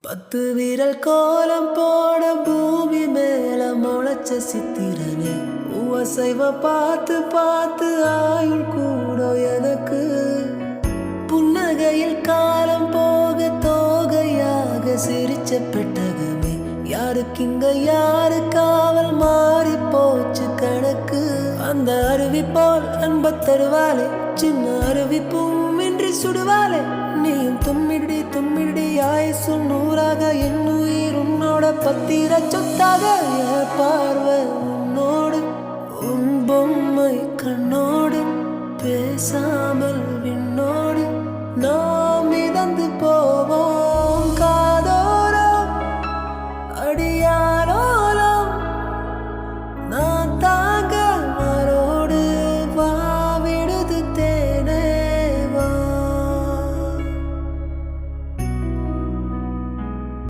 பத்து விரல் கோலம் போட பூமி மேல முளைச்ச சித்திரனே உவசைவ பார்த்து பார்த்து ஆயுள் கூட எனக்கு புன்னகையில் காலம் போக தோகையாக சிரிச்ச பெட்டகமே யாருக்கிங்க யாரு காவல் மாறி போச்சு கணக்கு அந்த அருவி போல் அன்ப தருவாளே சின்ன அருவிப்பும் இன்றி சுடுவாளே நீயும் தும்மிடி தும்மிடி ஆயுசும் நூறாக என் உயிர் உன்னோட பத்திர சொத்தாக என் பார்வை உன்னோடு உன் பொம்மை கண்ணோடு பேசாமல் விண்ணோடு நாம் மிதந்து போவோம்.